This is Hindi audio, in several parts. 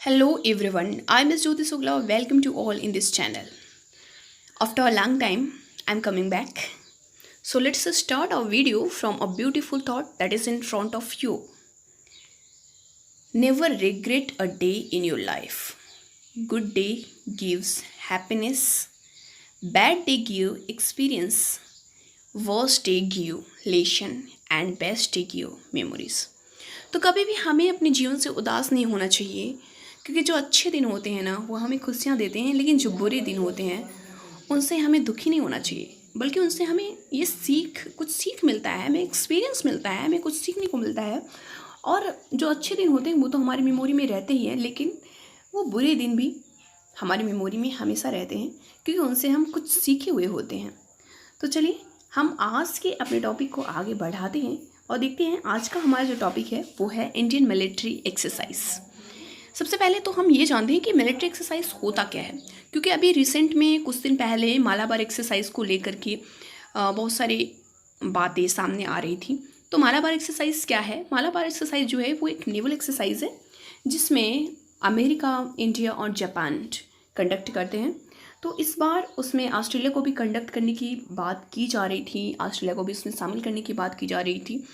Hello everyone, I'm Ms. Jyoti Sugla. Welcome to all in this channel. After a long time, I'm coming back. So let's start our video from a beautiful thought that is in front of you. Never regret a day in your life. Good day gives happiness. Bad day give experience. Worst day give lesson and best day give memories. तो कभी भी हमें अपने जीवन से उदास नहीं होना चाहिए क्योंकि जो अच्छे दिन होते हैं ना वो हमें खुशियाँ देते हैं, लेकिन जो बुरे दिन होते हैं उनसे हमें दुखी नहीं होना चाहिए, बल्कि उनसे हमें ये कुछ सीख मिलता है, हमें एक्सपीरियंस मिलता है, हमें कुछ सीखने को मिलता है। और जो अच्छे दिन होते हैं वो तो हमारी मेमोरी में रहते ही हैं, लेकिन वो बुरे दिन भी हमारी मेमोरी में हमेशा रहते हैं क्योंकि उनसे हम कुछ सीखे हुए होते हैं। तो चलिए हम आज के अपने टॉपिक को आगे बढ़ाते हैं और देखते हैं आज का हमारा जो टॉपिक है वो है इंडियन मिलिट्री एक्सरसाइज। सबसे पहले तो हम ये जानते हैं कि मिलिट्री एक्सरसाइज होता क्या है, क्योंकि अभी रिसेंट में कुछ दिन पहले मालाबार एक्सरसाइज को लेकर के बहुत सारी बातें सामने आ रही थी। तो मालाबार एक्सरसाइज क्या है? मालाबार एक्सरसाइज जो है वो एक नेवल एक्सरसाइज है जिसमें अमेरिका, इंडिया और जापान कंडक्ट करते हैं। तो इस बार उसमें ऑस्ट्रेलिया को भी कंडक्ट करने की बात की जा रही थी, ऑस्ट्रेलिया को भी उसमें शामिल करने की बात की जा रही थी।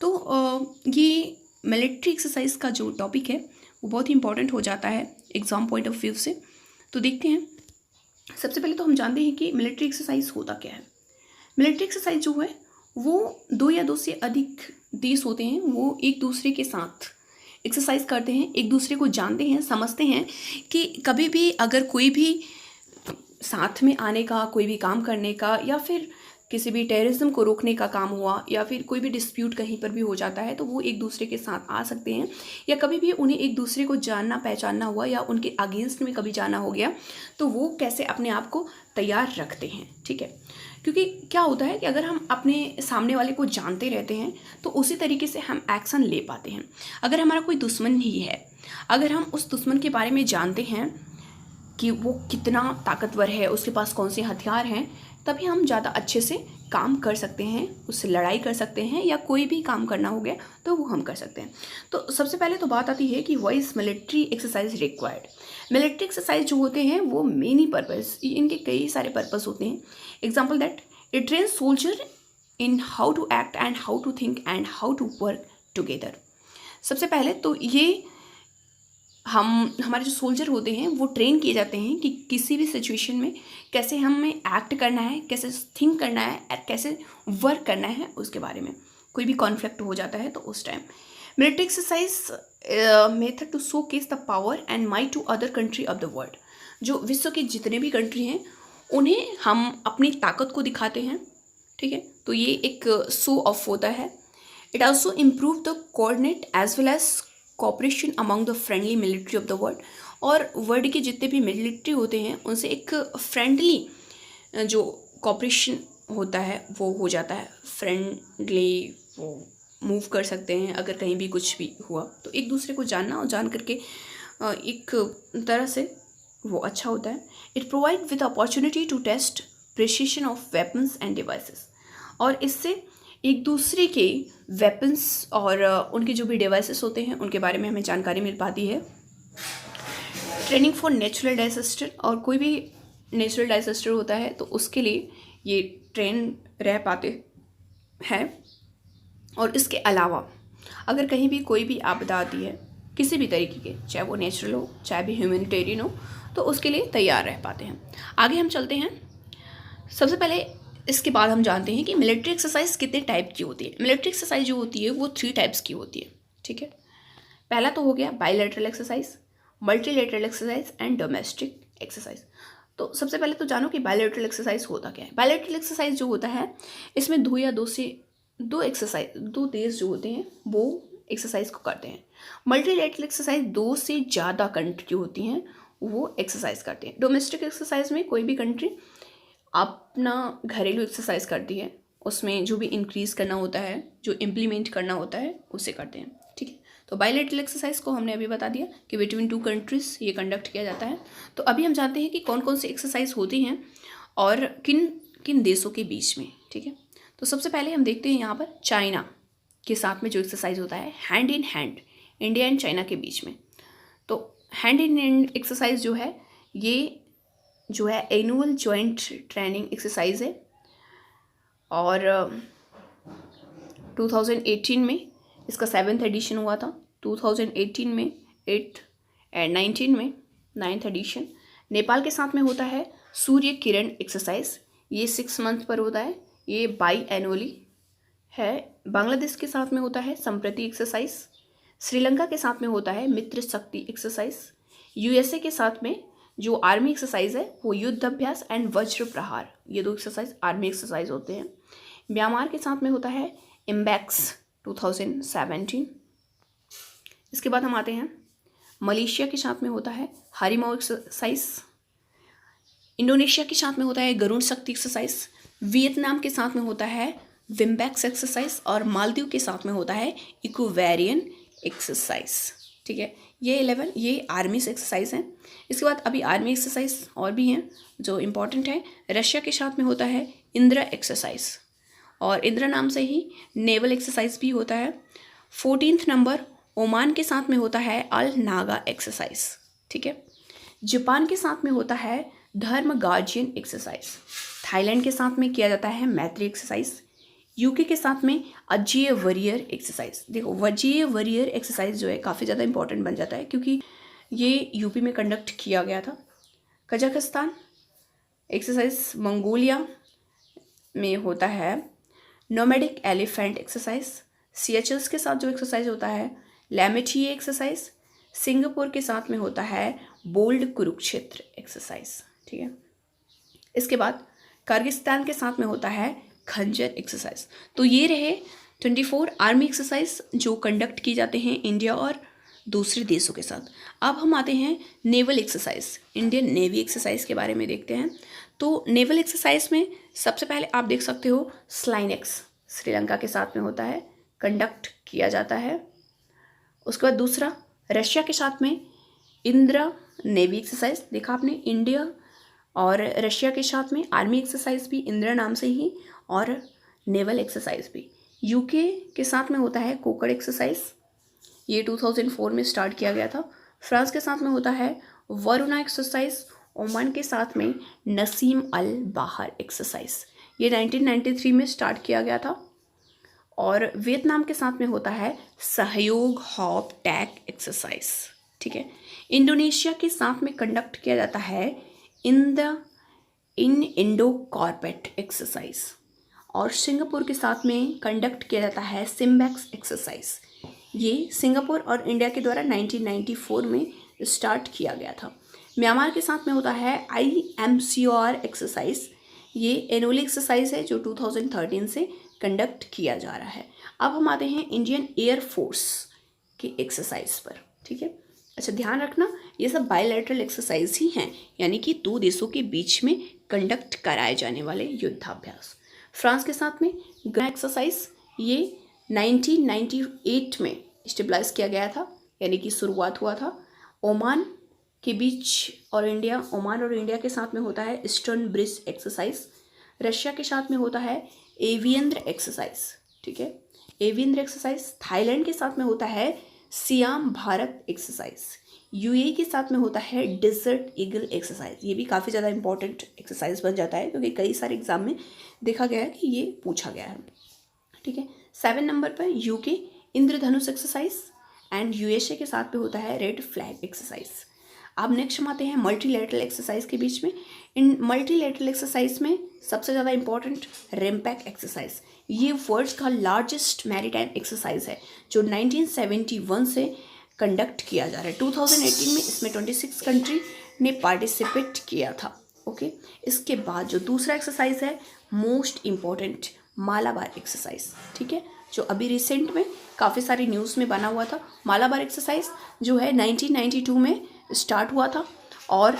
तो ये मिलिट्री एक्सरसाइज का जो टॉपिक है वो बहुत ही इंपॉर्टेंट हो जाता है एग्ज़ाम पॉइंट ऑफ व्यू से। तो देखते हैं, सबसे पहले तो हम जानते हैं कि मिलिट्री एक्सरसाइज होता क्या है। मिलिट्री एक्सरसाइज जो है वो दो या दो से अधिक देश होते हैं, वो एक दूसरे के साथ एक्सरसाइज करते हैं, एक दूसरे को जानते हैं, समझते हैं कि कभी भी अगर कोई भी साथ में आने का, कोई भी काम करने का, या फिर किसी भी टेररिज्म को रोकने का काम हुआ, या फिर कोई भी डिस्प्यूट कहीं पर भी हो जाता है तो वो एक दूसरे के साथ आ सकते हैं। या कभी भी उन्हें एक दूसरे को जानना पहचानना हुआ या उनके अगेंस्ट में कभी जाना हो गया तो वो कैसे अपने आप को तैयार रखते हैं। ठीक है, क्योंकि क्या होता है कि अगर हम अपने सामने वाले को जानते रहते हैं तो उसी तरीके से हम एक्शन ले पाते हैं। अगर हमारा कोई दुश्मन ही है, अगर हम उस दुश्मन के बारे में जानते हैं कि वो कितना ताकतवर है, उसके पास कौन से हथियार हैं, तभी हम ज़्यादा अच्छे से काम कर सकते हैं, उससे लड़ाई कर सकते हैं, या कोई भी काम करना हो गया तो वो हम कर सकते हैं। तो सबसे पहले तो बात आती है कि why is military exercise required. Military exercise जो होते हैं वो मेनी पर्पस, इनके कई सारे पर्पस होते हैं। Example that it train soldier in how to act and how to think and how to work together. सबसे पहले तो ये हमारे जो सोल्जर होते हैं वो ट्रेन किए जाते हैं कि किसी भी सिचुएशन में कैसे हमें एक्ट करना है, कैसे थिंक करना है और कैसे वर्क करना है, उसके बारे में। कोई भी कॉन्फ्लिक्ट हो जाता है तो उस time military exercise method to showcase the power and might to other country of the world. जो विश्व के जितने भी कंट्री हैं उन्हें हम अपनी ताकत को दिखाते हैं। ठीक है, तो ये एक शो ऑफ होता है। It also improve the coordinate as well as cooperation among the friendly military of the world. और वर्ल्ड के जितने भी मिलिट्री होते हैं उनसे एक फ्रेंडली जो कॉपरेशन होता है वो हो जाता है, फ्रेंडली वो मूव कर सकते हैं। अगर कहीं भी कुछ भी हुआ तो एक दूसरे को जानना और जान करके एक तरह से वो अच्छा होता है। It provide with opportunity to test precision of weapons and devices. और इससे एक दूसरे के वेपन्स और उनके जो भी डिवाइसेस होते हैं उनके बारे में हमें जानकारी मिल पाती है। ट्रेनिंग फॉर नेचुरल डिजास्टर, और कोई भी नेचुरल डिजास्टर होता है तो उसके लिए ये ट्रेन रह पाते हैं। और इसके अलावा अगर कहीं भी कोई भी आपदा आती है किसी भी तरीके के, चाहे वो नेचुरल हो चाहे भी ह्यूमैनिटेरियन हो, तो उसके लिए तैयार रह पाते हैं। आगे हम चलते हैं। सबसे पहले इसके बाद हम जानते हैं कि मिलिट्री एक्सरसाइज कितने टाइप की होती है। मिलिट्री एक्सरसाइज जो होती है वो 3 टाइप्स की होती है। ठीक है, पहला तो हो गया bilateral exercise, multilateral exercise and domestic exercise. तो सबसे पहले तो जानो कि बायलैटरल एक्सरसाइज होता क्या है। बायलैटरल एक्सरसाइज जो होता है इसमें दो देश जो होते हैं वो एक्सरसाइज को करते हैं। मल्टीलैटरल एक्सरसाइज 2 से ज़्यादा कंट्री होती हैं वो एक्सरसाइज करते हैं। डोमेस्टिक एक्सरसाइज में कोई भी कंट्री अपना घरेलू एक्सरसाइज करती है, उसमें जो भी इंक्रीज़ करना होता है, जो इम्प्लीमेंट करना होता है उसे करते हैं। ठीक है, तो बायलैटरल एक्सरसाइज को हमने अभी बता दिया कि बिटवीन 2 कंट्रीज़ ये कंडक्ट किया जाता है। तो अभी हम जानते हैं कि कौन कौन सी एक्सरसाइज होती हैं और किन किन देशों के बीच में। ठीक है, तो सबसे पहले हम देखते हैं यहाँ पर चाइना के साथ में जो एक्सरसाइज होता है hand in hand, India and China के बीच में। तो हैंड इन हैंड एक्सरसाइज जो है ये जो है एनुअल जॉइंट ट्रेनिंग एक्सरसाइज है और 2018 में इसका 7th एडिशन हुआ था। 2018 में 8th एंड 19 में 9th एडिशन। नेपाल के साथ में होता है सूर्य किरण एक्सरसाइज, ये 6 मंथ पर होता है, ये बाई एनुअली है। बांग्लादेश के साथ में होता है संप्रति एक्सरसाइज। श्रीलंका के साथ में होता है मित्र शक्ति एक्सरसाइज। यूएसए के साथ में जो आर्मी एक्सरसाइज है वो युद्ध अभ्यास एंड वज्र प्रहार, ये 2 एक्सरसाइज आर्मी एक्सरसाइज होते हैं। म्यांमार के साथ में होता है इम्बैक्स 2017। इसके बाद हम आते हैं मलेशिया के साथ में होता है हारिमाओ एक्सरसाइज। इंडोनेशिया के साथ में होता है गरुड़ शक्ति एक्सरसाइज। वियतनाम के साथ में होता है विम्बैक्स एक्सरसाइज और मालदीव के साथ में होता है इक्वेरियन एक्सरसाइज। ठीक है, ये 11 ये आर्मी से एक्सरसाइज हैं। इसके बाद अभी आर्मी एक्सरसाइज और भी हैं जो इम्पॉर्टेंट है। रशिया के साथ में होता है इंद्र एक्सरसाइज और इंद्र नाम से ही नेवल एक्सरसाइज भी होता है। 14th नंबर ओमान के साथ में होता है अल नागा एक्सरसाइज। ठीक है, जापान के साथ में होता है धर्म गार्जियन एक्सरसाइज। थाईलैंड के साथ में किया जाता है मैत्री एक्सरसाइज। यूके के साथ में अजेय वॉरियर एक्सरसाइज। देखो वजेय वॉरियर एक्सरसाइज जो है काफ़ी ज़्यादा इंपॉर्टेंट बन जाता है क्योंकि ये यूपी में कंडक्ट किया गया था। Kazakhstan exercise. मंगोलिया में होता है नोमैडिक एलिफेंट एक्सरसाइज। सिएचल्स के साथ जो एक्सरसाइज होता है लैमेटिए एक्सरसाइज। सिंगापुर के साथ में होता है बोल्ड कुरुक्षेत्र एक्सरसाइज। ठीक है, इसके बाद किर्गिस्तान के साथ में होता है खंजर एक्सरसाइज। तो ये रहे 24 आर्मी एक्सरसाइज जो कंडक्ट की जाते हैं इंडिया और दूसरे देशों के साथ। अब हम आते हैं naval exercise, Indian navy exercise के बारे में देखते हैं। तो नेवल एक्सरसाइज में सबसे पहले आप देख सकते हो स्लाइनेक्स श्रीलंका के साथ में होता है, कंडक्ट किया जाता है। उसके बाद दूसरा रशिया के साथ में इंद्र नेवी एक्सरसाइज, देखा आपने, इंडिया और रशिया के साथ में आर्मी एक्सरसाइज भी इंद्र नाम से ही और नेवल एक्सरसाइज भी। यूके के साथ में होता है कोकड़ एक्सरसाइज, ये 2004 में स्टार्ट किया गया था। फ्रांस के साथ में होता है वरुणा एक्सरसाइज। ओमान के साथ में नसीम अल बाहर एक्सरसाइज, ये 1993 में स्टार्ट किया गया था। और वियतनाम के साथ में होता है सहयोग हॉप टैक एक्सरसाइज। ठीक है, इंडोनेशिया के साथ में कंडक्ट किया जाता है इन इंडो कॉर्पेट एक्सरसाइज और सिंगापुर के साथ में कंडक्ट किया जाता है सिम्बैक्स एक्सरसाइज। ये सिंगापुर और इंडिया के द्वारा 1994 में स्टार्ट किया गया था। म्यांमार के साथ में होता है IMCOR एक्सरसाइज, ये एनुअल एक्सरसाइज है जो 2013 से कंडक्ट किया जा रहा है। अब हम आते हैं इंडियन एयर फोर्स की एक्सरसाइज पर। ठीक है, अच्छा ध्यान रखना ये सब बायलैटरल एक्सरसाइज ही हैं, यानी कि 2 देशों के बीच में कंडक्ट कराए जाने वाले युद्धाभ्यास। फ्रांस के साथ में ग्रा एक्सरसाइज, ये 1998 में स्टेबलाइज किया गया था, यानी कि शुरुआत हुआ था। ओमान के बीच और इंडिया, ओमान और इंडिया के साथ में होता है ईस्टर्न ब्रिज एक्सरसाइज। रशिया के साथ में होता है एवियंद्र एक्सरसाइज। ठीक है, एवियंद्र एक्सरसाइज। थाईलैंड के साथ में होता है सियाम भारत एक्सरसाइज। यूएई के साथ में होता है डिजर्ट ईगल एक्सरसाइज, ये भी काफ़ी ज़्यादा इंपॉर्टेंट एक्सरसाइज बन जाता है क्योंकि कई सारे एग्जाम में देखा गया है कि ये पूछा गया है। ठीक है, 7 नंबर पर UK Indradhanush exercise and USA के साथ पे होता है रेड फ्लैग एक्सरसाइज। अब नेक्स्ट हम आते हैं मल्टीलैटरल एक्सरसाइज के बीच में। इन मल्टीलैटरल एक्सरसाइज में सबसे ज़्यादा इंपॉर्टेंट रिम्पैक एक्सरसाइज, ये वर्ल्ड का लार्जेस्ट मैरीटाइम एक्सरसाइज है जो 1971 से कंडक्ट किया जा रहा है। 2018 में इसमें 26 कंट्री ने पार्टिसिपेट किया था। ओके, इसके बाद जो दूसरा एक्सरसाइज है मोस्ट इम्पॉर्टेंट मालाबार एक्सरसाइज। ठीक है, जो अभी रिसेंट में काफ़ी सारी न्यूज़ में बना हुआ था। मालाबार एक्सरसाइज जो है 1992 में स्टार्ट हुआ था और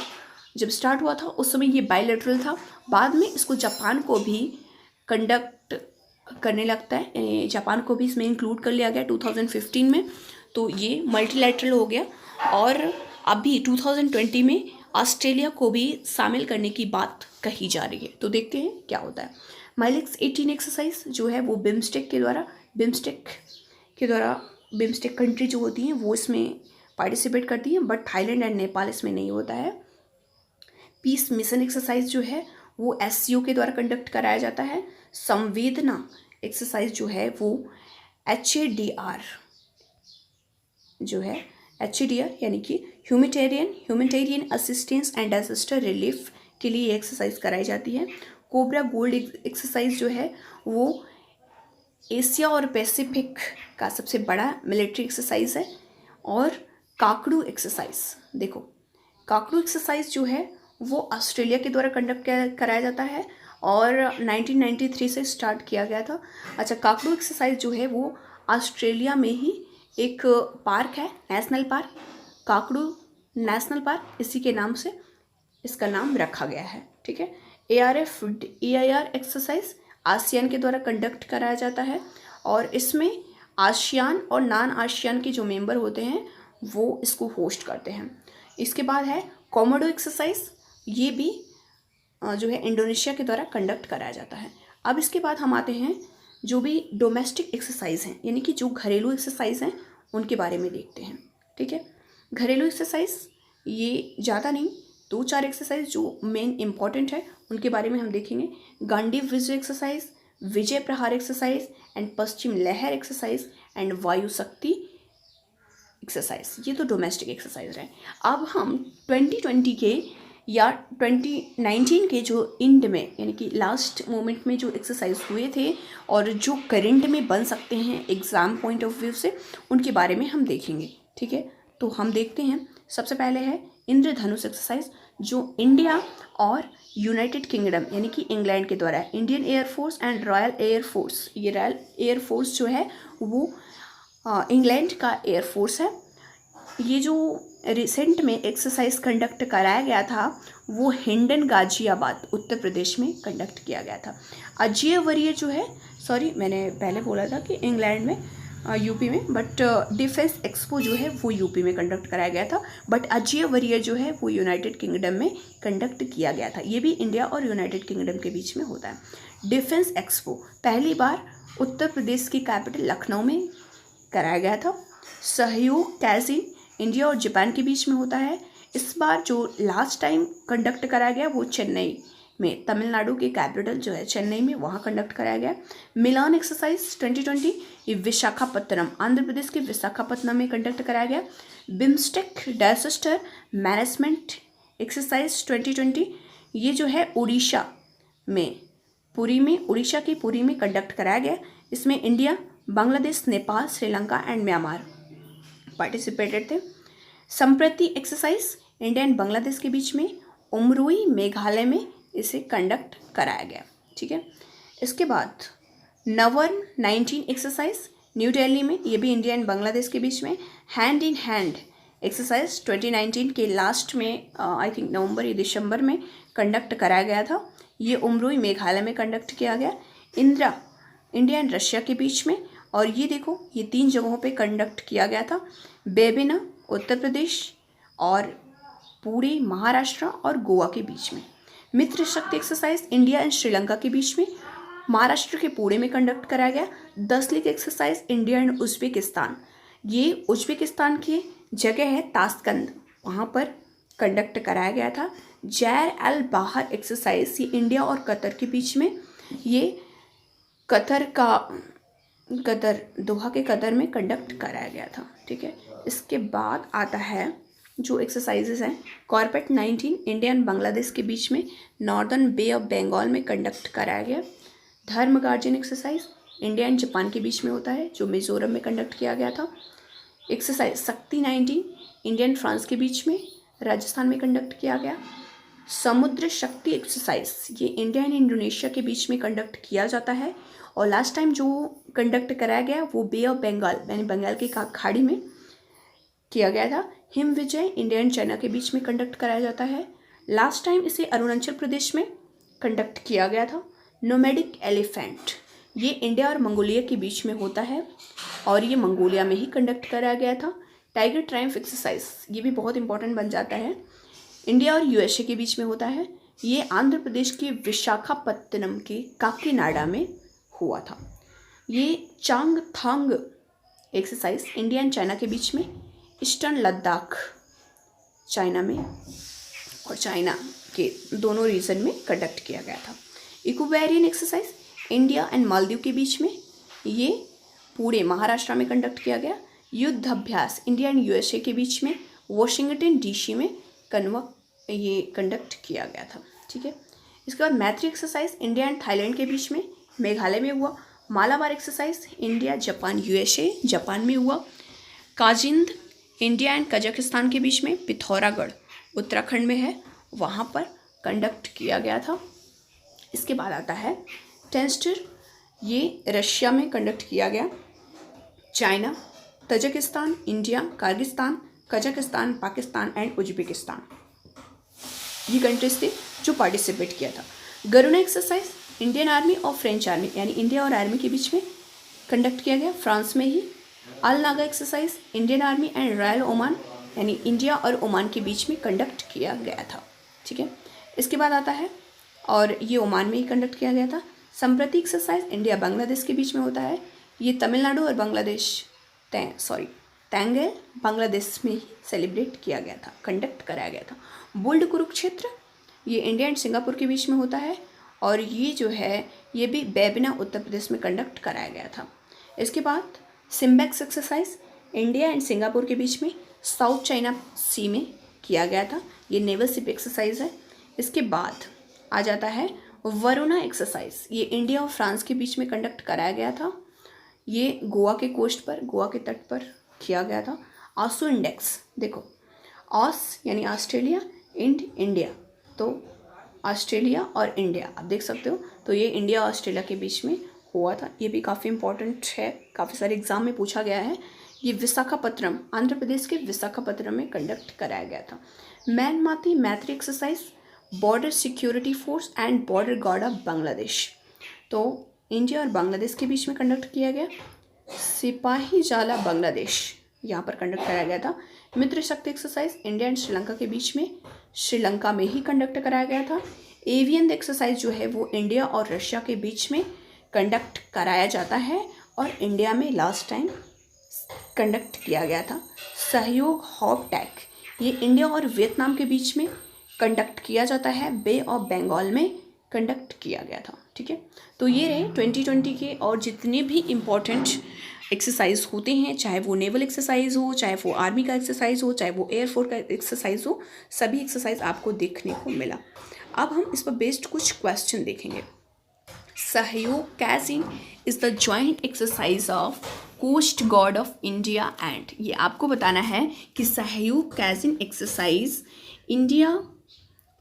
जब स्टार्ट हुआ था उस समय ये बायलैटरल था। बाद में इसको जापान को भी कंडक्ट करने लगता है, जापान को भी इसमें इंक्लूड कर लिया गया 2015 में, तो ये मल्टीलैटरल हो गया। और अभी 2020 में ऑस्ट्रेलिया को भी शामिल करने की बात कही जा रही है, तो देखते हैं क्या होता है। माइलेक्स 18 एक्सरसाइज जो है वो बिम्स्टेक के द्वारा बिम्स्टेक कंट्री जो होती हैं वो इसमें पार्टिसिपेट करती हैं, बट थाईलैंड एंड नेपाल इसमें नहीं होता है। पीस मिशन एक्सरसाइज जो है वो एससीओ के द्वारा कंडक्ट कराया जाता है। संवेदना एक्सरसाइज जो है वो HADR जो है, HADR यानी कि humanitarian assistance and disaster relief के लिए ये एक्सरसाइज कराई जाती है। कोबरा गोल्ड एक्सरसाइज जो है वो एशिया और पैसिफिक का सबसे बड़ा मिलिट्री एक्सरसाइज है। और काकड़ू एक्सरसाइज, देखो काकड़ू एक्सरसाइज जो है वो ऑस्ट्रेलिया के द्वारा कंडक्ट कराया जाता है और 1993 से स्टार्ट किया गया था। अच्छा, काकड़ू एक्सरसाइज जो है वो ऑस्ट्रेलिया में ही एक पार्क है, नेशनल पार्क, काकड़ू नेशनल पार्क, इसी के नाम से इसका नाम रखा गया है। ठीक है। AIR एक्सरसाइज आसियान के द्वारा कंडक्ट कराया जाता है और इसमें आसियान और नॉन आसियान के जो मेंबर होते हैं वो इसको होस्ट करते हैं। इसके बाद है कोमोडो एक्सरसाइज, ये भी जो है इंडोनेशिया के द्वारा कंडक्ट कराया जाता है। अब इसके बाद हम आते हैं जो भी डोमेस्टिक एक्सरसाइज हैं, यानी कि जो घरेलू एक्सरसाइज हैं उनके बारे में देखते हैं। ठीक है। घरेलू एक्सरसाइज ये ज़्यादा नहीं, 2-4 एक्सरसाइज जो मेन इंपॉर्टेंट है उनके बारे में हम देखेंगे। गांडीव विजय एक्सरसाइज, विजय प्रहार एक्सरसाइज एंड पश्चिम लहर एक्सरसाइज एंड वायु शक्ति एक्सरसाइज, ये तो डोमेस्टिक एक्सरसाइज रहे। अब हम 2020 के या 2019 के जो एंड में यानी कि लास्ट मोमेंट में जो एक्सरसाइज हुए थे और जो करंट में बन सकते हैं एग्ज़ाम पॉइंट ऑफ व्यू से, उनके बारे में हम देखेंगे। ठीक है। तो हम देखते हैं, सबसे पहले है इंद्रधनुष एक्सरसाइज जो इंडिया और यूनाइटेड किंगडम यानी कि इंग्लैंड के द्वारा, Indian air force and royal air force, ये रॉयल एयरफोर्स जो है वो इंग्लैंड का एयरफोर्स है। ये जो रिसेंट में एक्सरसाइज कंडक्ट कराया गया था वो हिंडन गाजियाबाद उत्तर प्रदेश में कंडक्ट किया गया था। अजय वरीय जो है, सॉरी मैंने पहले बोला था कि इंग्लैंड में यूपी में, बट डिफेंस एक्सपो जो है वो यूपी में कंडक्ट कराया गया था, बट अजय वरीय जो है वो यूनाइटेड किंगडम में कंडक्ट किया गया था। ये भी इंडिया और यूनाइटेड किंगडम के बीच में होता है। डिफेंस एक्सपो पहली बार उत्तर प्रदेश की कैपिटल लखनऊ में कराया गया था। सहयोग कैजिन इंडिया और जापान के बीच में होता है। इस बार जो लास्ट टाइम कंडक्ट कराया गया वो चेन्नई में, तमिलनाडु की कैपिटल जो है चेन्नई में, वहाँ कंडक्ट कराया गया। मिलान एक्सरसाइज 2020 ये विशाखापत्तनम, आंध्र प्रदेश के विशाखापत्तनम में कंडक्ट कराया गया। बिम्स्टेक डिजास्टर मैनेजमेंट एक्सरसाइज 2020 ये जो है उड़ीसा में, पुरी में, उड़ीसा की पुरी में कंडक्ट कराया गया। इसमें India, Bangladesh, Nepal, Sri Lanka and Myanmar participated थे। संप्रति एक्सरसाइज इंडिया एंड बांग्लादेश के बीच में उमरोई मेघालय में इसे कंडक्ट कराया गया। ठीक है। इसके बाद नवर्ण 19 एक्सरसाइज न्यू दिल्ली में, ये भी इंडिया एंड बांग्लादेश के बीच में। हैंड इन हैंड एक्सरसाइज 2019 के लास्ट में आई थिंक नवंबर या दिसंबर में कंडक्ट कराया गया था। ये उमरोई मेघालय में कंडक्ट किया गया। इंदिरा इंडिया एंड रशिया के बीच में, और ये देखो ये 3 जगहों पे कंडक्ट किया गया था। बेबिना उत्तर प्रदेश और पुणे महाराष्ट्र और गोवा के बीच में। मित्र शक्ति एक्सरसाइज इंडिया एंड श्रीलंका के बीच में, महाराष्ट्र के पुणे में कंडक्ट कराया गया। 10 league exercise India and Uzbekistan, ये उज्बेकिस्तान की जगह है ताशकंद, वहाँ पर कंडक्ट कराया गया था। जैर अल बाहर एक्सरसाइज ये इंडिया और कतर के बीच में, ये कतर दोहा के कतर में कंडक्ट कराया गया था। ठीक है। इसके बाद आता है जो एक्सरसाइजेस हैं, कॉर्पेट 19 इंडिया एंड बांग्लादेश के बीच में नॉर्दर्न बे ऑफ बंगाल में कंडक्ट कराया गया। धर्म guardian exercise India and Japan के बीच में होता है जो मिजोरम में कंडक्ट किया गया था। एक्सरसाइज शक्ति 19 इंडिया एंड फ्रांस के बीच में राजस्थान में कंडक्ट किया गया। समुद्र शक्ति एक्सरसाइज ये इंडिया एंड इंडोनेशिया के बीच में कंडक्ट किया जाता है और लास्ट टाइम जो कंडक्ट कराया गया वो बे ऑफ बंगाल यानी बंगाल की खाड़ी में किया गया था। Him Vijay India and China के बीच में कंडक्ट कराया जाता है। लास्ट टाइम इसे अरुणाचल प्रदेश में कंडक्ट किया गया था। नोमैडिक एलिफेंट ये इंडिया और मंगोलिया के बीच में होता है और ये मंगोलिया में ही कंडक्ट कराया गया था। टाइगर ट्रायम्फ एक्सरसाइज ये भी बहुत इंपॉर्टेंट बन जाता है, इंडिया और यूएसए के बीच में होता है। ये आंध्र प्रदेश के विशाखापत्तनम के काकीनाडा में हुआ था। ये Changthang exercise India and China के बीच में ईस्टर्न लद्दाख चाइना में और चाइना के दोनों रीजन में कंडक्ट किया गया था। इक्वेरियन एक्सरसाइज इंडिया एंड मालदीव के बीच में, ये पूरे महाराष्ट्र में कंडक्ट किया गया। युद्ध अभ्यास इंडिया एंड यूएसए के बीच में वॉशिंगटन डीसी में ये कंडक्ट किया गया था। ठीक है, इसके बाद मैत्री एक्सरसाइज इंडिया एंड थाईलैंड के बीच में मेघालय में हुआ। Malabar exercise India Japan USA Japan में हुआ। काजिंद इंडिया एंड कजाकिस्तान के बीच में पिथौरागढ़ उत्तराखंड में है, वहाँ पर कंडक्ट किया गया था। इसके बाद आता है टेंस्टर, ये रशिया में कंडक्ट किया गया। China, Tajikistan, India, Kyrgyzstan, Kazakhstan, Pakistan and Uzbekistan, ये कंट्रीज थे जो पार्टिसिपेट किया था। गरुणा एक्सरसाइज इंडियन आर्मी और फ्रेंच आर्मी यानी इंडिया और आर्मी के बीच में कंडक्ट किया गया, फ्रांस में ही। Al Nagah exercise Indian army and Royal Oman यानी इंडिया और ओमान के बीच में कंडक्ट किया गया था। ठीक है, इसके बाद आता है, और ये ओमान में ही कंडक्ट किया गया था। संप्रति एक्सरसाइज इंडिया बांग्लादेश के बीच में होता है, ये तमिलनाडु और बांग्लादेश तैंगेल बांग्लादेश में ही सेलिब्रेट किया गया था, कंडक्ट कराया गया था। बोल्ड कुरुक्षेत्र ये इंडिया एंड सिंगापुर के बीच में होता है, और ये जो है ये भी बेबिना उत्तर प्रदेश में कंडक्ट कराया गया था। इसके बाद SIMBEX exercise India and Singapore के बीच में साउथ चाइना सी में किया गया था, ये नेवल शिप एक्सरसाइज है। इसके बाद आ जाता है वरुणा एक्सरसाइज, ये इंडिया और फ्रांस के बीच में कंडक्ट कराया गया था, ये गोवा के कोस्ट पर, गोवा के तट पर किया गया था। आसू इंडेक्स देखो, ऑस यानी ऑस्ट्रेलिया, इंडिया, तो ऑस्ट्रेलिया और इंडिया आप देख सकते हो, तो ये इंडिया और ऑस्ट्रेलिया के बीच में हुआ था। ये भी काफ़ी इंपॉर्टेंट है, काफ़ी सारे एग्जाम में पूछा गया है। ये विशाखापत्तनम आंध्र प्रदेश के विशाखापत्तनम में कंडक्ट कराया गया था। मैनमाती मैत्री exercise border security force and border guard of Bangladesh, तो इंडिया और बांग्लादेश के बीच में कंडक्ट किया गया। सिपाही जाला बांग्लादेश यहाँ पर कंडक्ट कराया गया था। मित्र शक्ति एक्सरसाइज इंडिया एंड श्रीलंका के बीच में श्रीलंका में ही कंडक्ट कराया गया था। एवियन एक्सरसाइज जो है वो इंडिया और रशिया के बीच में कंडक्ट कराया जाता है, और इंडिया में लास्ट टाइम कंडक्ट किया गया था। सहयोग हॉप टैक ये इंडिया और वियतनाम के बीच में कंडक्ट किया जाता है, बे ऑफ बंगाल में कंडक्ट किया गया था। ठीक है, तो ये रहे 2020 के, और जितने भी इम्पोर्टेंट एक्सरसाइज होते हैं, चाहे वो नेवल एक्सरसाइज हो, चाहे वो आर्मी का एक्सरसाइज हो, चाहे वो एयरफोर्स का एक्सरसाइज हो, सभी एक्सरसाइज आपको देखने को मिला। अब हम इस पर बेस्ड कुछ क्वेश्चन देखेंगे। Sahyog Kaijin is the joint exercise of coast guard of India and, ये आपको बताना है कि सहयोग कैजिंग एक्सरसाइज इंडिया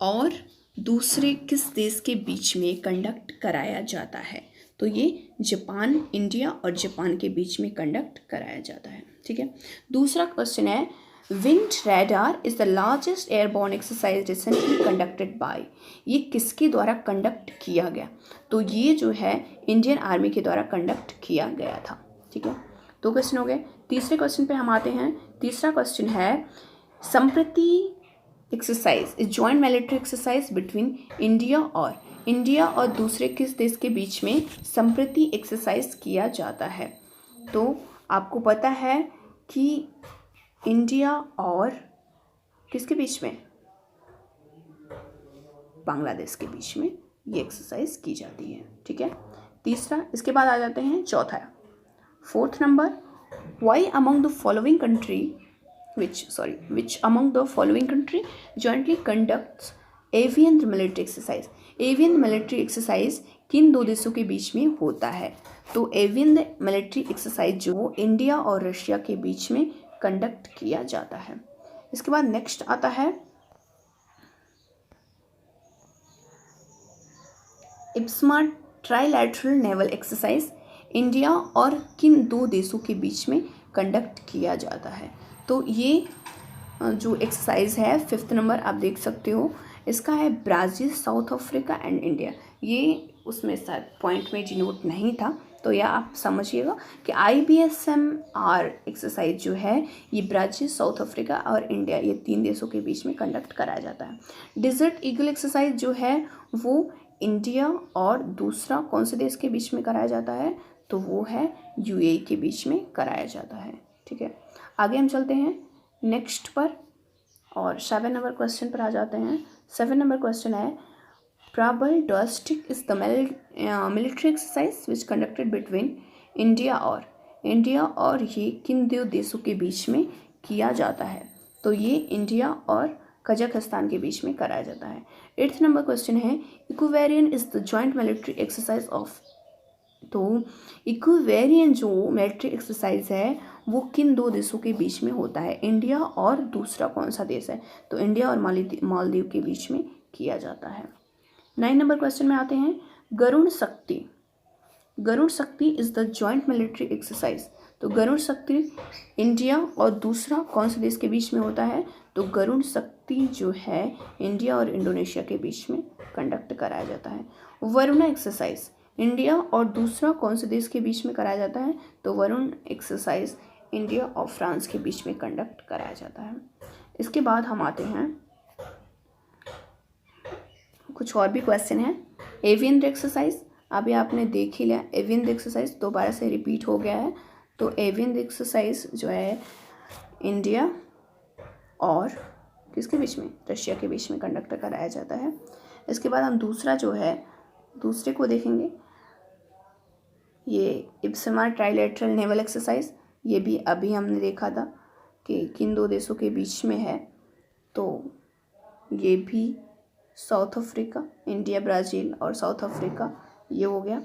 और दूसरे किस देश के बीच में कंडक्ट कराया जाता है, तो ये जापान, इंडिया और जापान के बीच में कंडक्ट कराया जाता है। ठीक है, दूसरा क्वेश्चन है wind radar is the largest airborne exercise recently conducted by, ये किसके द्वारा कंडक्ट किया गया, तो ये जो है इंडियन आर्मी के द्वारा कंडक्ट किया गया था। ठीक है, 2 क्वेश्चन हो गए। तीसरे क्वेश्चन पे हम आते हैं। तीसरा क्वेश्चन है संप्रति exercise is joint military exercise between India और दूसरे किस देश के बीच में संप्रति एक्सरसाइज किया जाता है, तो आपको पता है कि इंडिया और किसके बीच में, बांग्लादेश के बीच में ये एक्सरसाइज की जाती है। ठीक है, तीसरा। इसके बाद आ जाते हैं चौथा, 4th number, why among the following country which among the following country jointly conducts avian military exercise, avian military exercise किन 2 देशों के बीच में होता है, तो एवियन मिलिट्री एक्सरसाइज जो वो इंडिया और रशिया के बीच में कंडक्ट किया जाता है। इसके बाद नेक्स्ट आता है इप्समा ट्राइलैटरल नेवल एक्सरसाइज इंडिया और किन 2 देशों के बीच में कंडक्ट किया जाता है, तो ये जो एक्सरसाइज है 5th नंबर आप देख सकते हो, इसका है Brazil, south Africa and India. ये उसमें शायद पॉइंट में डिनोट नहीं था, तो यह आप समझिएगा कि IBSMR एक्सरसाइज जो है ये ब्राज़ील, साउथ अफ्रीका और इंडिया, ये 3 देशों के बीच में कंडक्ट कराया जाता है। डिजर्ट ईगल एक्सरसाइज जो है वो इंडिया और दूसरा कौन से देश के बीच में कराया जाता है, तो वो है UAE के बीच में कराया जाता है। ठीक है, आगे हम चलते हैं। नेक्स्ट पर। और 7 नंबर क्वेश्चन पर आ जाते हैं। 7 नंबर क्वेश्चन है प्रबल domestic is the military exercise which conducted between India और ये किन दो देशों के बीच में किया जाता है। तो ये इंडिया और कजाकिस्तान के बीच में कराया जाता है। 8th नंबर क्वेश्चन है Ekuverin is the joint military exercise of. तो इक्विवेरियन जो मिलिट्री एक्सरसाइज है वो किन दो देशों के बीच में होता है, इंडिया और दूसरा कौन सा देश है। तो इंडिया और मालदीव के बीच में किया जाता है। 9 नंबर क्वेश्चन में आते हैं गरुड़ शक्ति is the joint military exercise. तो गरुड़ शक्ति इंडिया और दूसरा कौन से देश के बीच में होता है। तो गरुड़ शक्ति जो है इंडिया और इंडोनेशिया के बीच में कंडक्ट कराया जाता है। वरुणा एक्सरसाइज इंडिया और दूसरा कौन से देश के बीच में कराया जाता है। तो वरुण एक्सरसाइज इंडिया और फ्रांस के बीच में कंडक्ट कराया जाता है। इसके बाद हम आते हैं, कुछ और भी क्वेश्चन है। एवियन एक्सरसाइज अभी आपने देख ही लिया, एवियन एक्सरसाइज दोबारा से रिपीट हो गया है। तो एवियन एक्सरसाइज जो है इंडिया और किसके बीच में, रशिया के बीच में कंडक्ट कराया जाता है। इसके बाद हम दूसरे को देखेंगे, ये इप्सिमा ट्राइलेटरल नेवल एक्सरसाइज। ये भी अभी हमने देखा था कि किन दो देशों के बीच में है। तो ये भी साउथ अफ्रीका, इंडिया, ब्राज़ील और साउथ अफ्रीका, ये हो गया।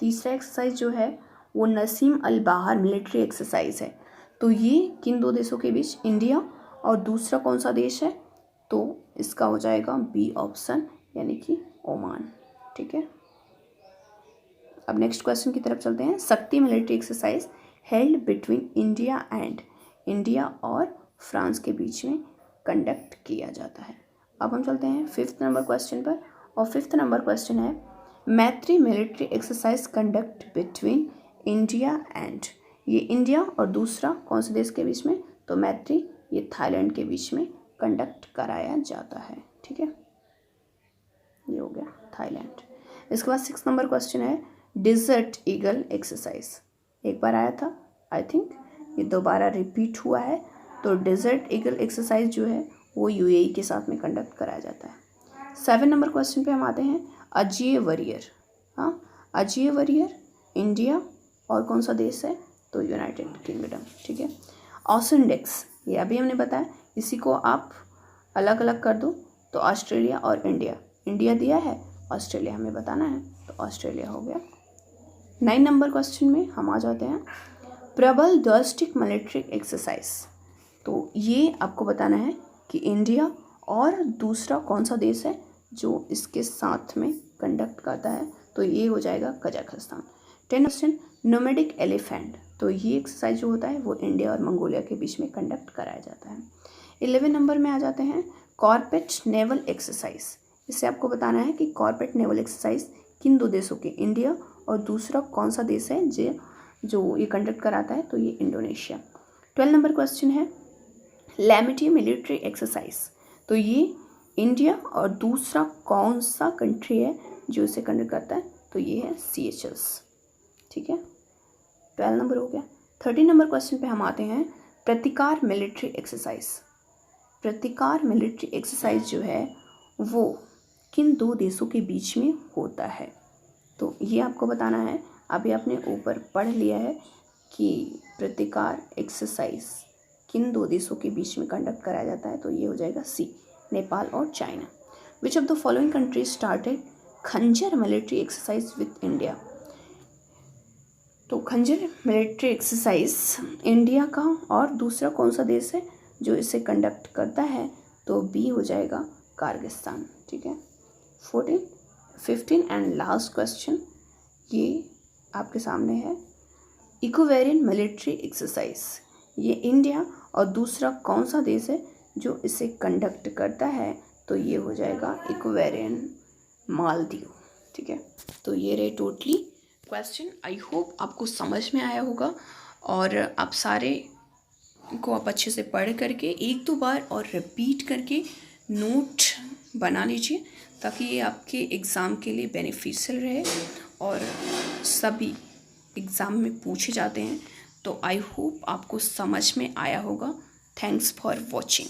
तीसरा एक्सरसाइज जो है वो नसीम अल बाहर मिलिट्री एक्सरसाइज है। तो ये किन दो देशों के बीच, इंडिया और दूसरा कौन सा देश है। तो इसका हो जाएगा बी ऑप्शन, यानी कि ओमान। ठीक है, अब नेक्स्ट क्वेश्चन की तरफ चलते हैं। शक्ति military exercise held between India और फ्रांस के बीच में कंडक्ट किया जाता है। अब हम चलते हैं 5th नंबर क्वेश्चन पर। और 5th नंबर क्वेश्चन है मैत्री military exercise conduct between India and. ये इंडिया और दूसरा कौन से देश के बीच में। तो मैत्री ये थाईलैंड के बीच में कंडक्ट कराया जाता है। ठीक है, ये हो गया थाईलैंड। इसके बाद 6th नंबर क्वेश्चन है डिजर्ट ईगल एक्सरसाइज। एक बार आया था, आई थिंक ये दोबारा रिपीट हुआ है। तो डिजर्ट ईगल एक्सरसाइज जो है वो यूएई के साथ में कंडक्ट कराया जाता है। 7 नंबर क्वेश्चन पे हम आते हैं अजेय वॉरियर। हाँ, अजेय वॉरियर इंडिया और कौन सा देश है। तो यूनाइटेड किंगडम। ठीक है, ऑसिंडेक्स ये अभी हमने बताया, इसी को आप अलग अलग कर दो तो ऑस्ट्रेलिया और इंडिया दिया है, ऑस्ट्रेलिया हमें बताना है, तो ऑस्ट्रेलिया हो गया। 9 नंबर क्वेश्चन में हम आ जाते हैं प्रबल डोमेस्टिक मिलिट्री एक्सरसाइज। तो ये आपको बताना है कि इंडिया और दूसरा कौन सा देश है जो इसके साथ में कंडक्ट करता है। तो ये हो जाएगा कजाकिस्तान। 10 question nomadic elephant. तो ये एक्सरसाइज जो होता है वो इंडिया और मंगोलिया के बीच में कंडक्ट कराया जाता है। 11 नंबर में आ जाते हैं कॉर्पेट नेवल एक्सरसाइज। इससे आपको बताना है कि कॉर्पेट नेवल एक्सरसाइज किन दो देशों के, इंडिया और दूसरा कौन सा देश है जो ये कंडक्ट कराता है। तो ये इंडोनेशिया। 12 नंबर क्वेश्चन है लैमिटी मिलिट्री एक्सरसाइज। तो ये इंडिया और दूसरा कौन सा कंट्री है जो इसे कंडक्ट करता है। तो ये है सीएचएल्स। ठीक है, 12 नंबर हो गया। 13 नंबर क्वेश्चन पे हम आते हैं प्रतिकार मिलिट्री एक्सरसाइज। प्रतिकार मिलिट्री एक्सरसाइज जो है वो किन दो देशों के बीच में होता है। तो ये आपको बताना है। अभी आपने ऊपर पढ़ लिया है कि प्रतिकार एक्सरसाइज किन दो देशों के बीच में कंडक्ट कराया जाता है। तो ये हो जाएगा सी, नेपाल और China. Which of the following countries started खंजर मिलिट्री एक्सरसाइज विथ इंडिया। तो खंजर मिलिट्री एक्सरसाइज इंडिया का और दूसरा कौन सा देश है जो इसे कंडक्ट करता है। तो बी हो जाएगा कारगिस्तान। ठीक है, 15 एंड लास्ट क्वेश्चन ये आपके सामने है इक्विवेरियन मिलिट्री एक्सरसाइज। ये इंडिया और दूसरा कौन सा देश है जो इसे कंडक्ट करता है। तो ये हो जाएगा इक्विवेरियन मालदीव। ठीक है, तो ये रहे टोटली क्वेश्चन। आई होप आपको समझ में आया होगा और आप सारे को आप अच्छे से पढ़ करके 1-2 बार और रिपीट करके नोट बना लीजिए ताकि ये आपके एग्ज़ाम के लिए बेनिफिशियल रहे और सभी एग्ज़ाम में पूछे जाते हैं। तो आई होप आपको समझ में आया होगा। Thanks for watching.